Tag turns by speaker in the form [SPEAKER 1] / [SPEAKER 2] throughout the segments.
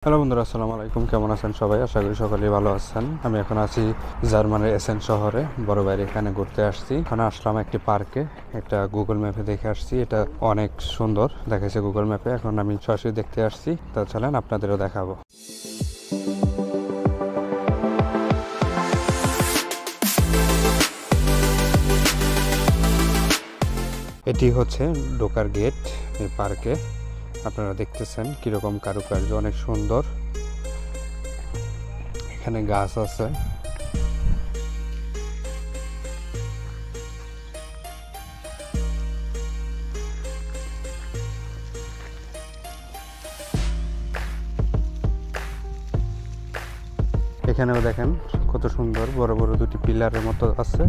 [SPEAKER 1] Hello বন্ধুরা, আসসালামু আলাইকুম। কেমন আছেন সবাই? আশা করি সকলেই ভালো আছেন। আমি এখন আছি জার্মানির এসেন শহরে, বড় ভাইয়ের এখানে ঘুরতে আসছি। এখন আসলাম একটি পার্কে, এটা গুগল ম্যাপে দেখে আসছি। এটা অনেক সুন্দর দেখাচ্ছে গুগল ম্যাপে। এখন আমি সরাসরি দেখতে আসছি, তা চলেন আপনাদেরও দেখাবো। এটি হচ্ছে ঢোকার গেট এই পার্কে। আপনারা দেখতেছেন কিরকম কারুকার্য, অনেক সুন্দর। এখানে গাছ আছে। এখানেও দেখেন কত সুন্দর বড় বড় দুটি পিলারের মতো আছে।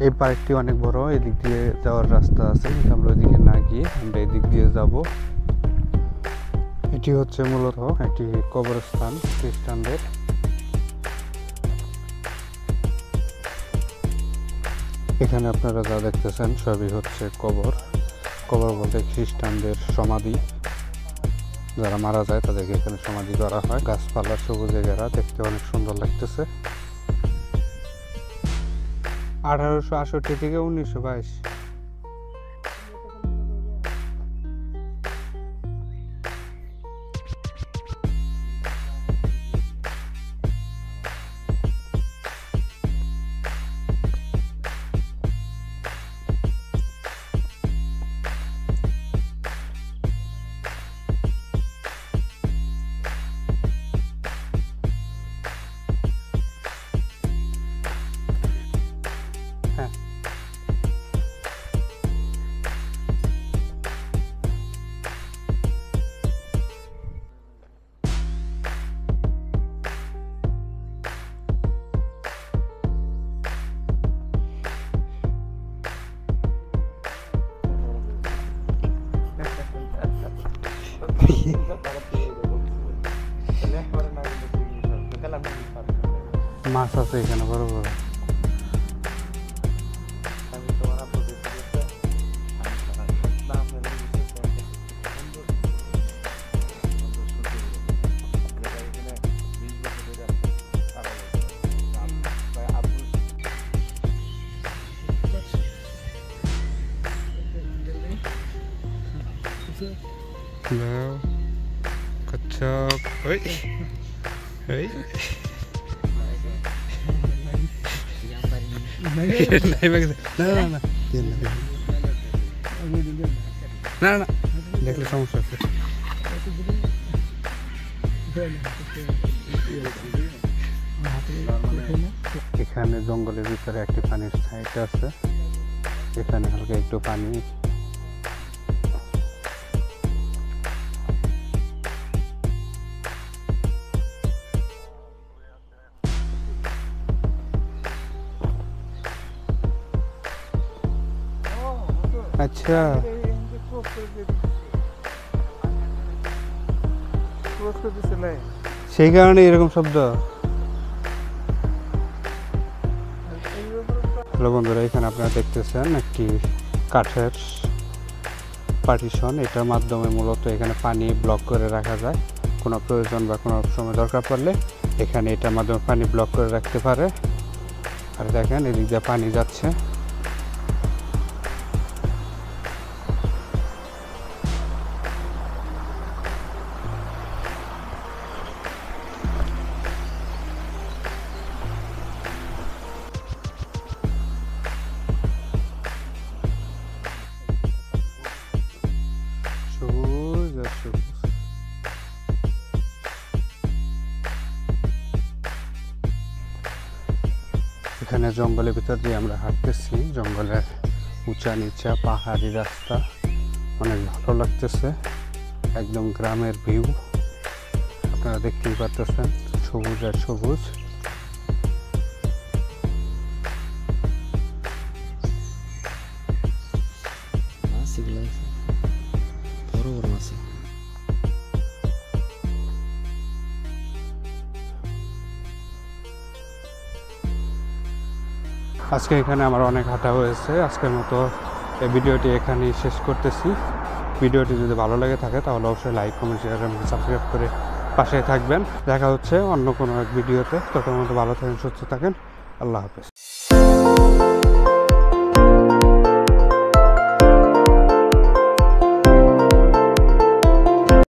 [SPEAKER 1] এই পার্কটি অনেক বড়, এদিক দিয়ে যাওয়ার রাস্তা আছে, আমরা ওইদিকে না গিয়ে আমরা এদিক দিয়ে যাব। এটি হচ্ছে মূলত একটি কবরস্থান খ্রিস্টানদের। এখানে আপনারা যা দেখতেছেন সবই হচ্ছে কবর। কবর বলতে খ্রিস্টানদের সমাধি, যারা মারা যায় তাদেরকে এখানে সমাধি করা হয়। গাছপালা সবুজে ঘেরা, দেখতে অনেক সুন্দর লাগতেছে। 1868 থেকে 1922। হ্যাঁ, মাছ আছে এখানে বড় বড়। হ্যালো, কচ্ছপ। ওই ওই না না, দেখলে সমস্যা আছে। এখানে জঙ্গলের ভিতরে একটি পানির সাইড আছে, এখানে হালকা একটু পানি। আচ্ছা, সেই কারণে এরকম শব্দ। হ্যালো বন্ধুরা, এখানে আপনারা দেখতেছেন একটি কাঠের পার্টিশন। এটার মাধ্যমে মূলত এখানে পানি ব্লক করে রাখা যায়। কোনো প্রয়োজন বা কোনো সময় দরকার পড়লে এখানে এটার মাধ্যমে পানি ব্লক করে রাখতে পারে। আর দেখেন এদিক দিয়ে পানি যাচ্ছে। সবুজ আর সবুজ। এখানে জঙ্গলের ভিতর দিয়ে আমরা হাঁটতেছি, জঙ্গলের উঁচা নিচা পাহাড়ি রাস্তা, অনেক ভালো লাগতেছে। একদম গ্রামের ভিউ আপনারা দেখতেই পারতেছেন, সবুজ আর সবুজ। আজকে এখানে আমার অনেক হাঁটা হয়েছে। আজকের মতো এই ভিডিওটি এখানেই শেষ করতেছি। ভিডিওটি যদি ভালো লাগে থাকে তাহলে অবশ্যই লাইক, কমেন্ট, শেয়ার এবং সাবস্ক্রাইব করে পাশে থাকবেন। দেখা হচ্ছে অন্য কোনো এক ভিডিওতে। ততক্ষণ ভালো থাকেন, সুস্থ থাকেন। আল্লাহ হাফেজ।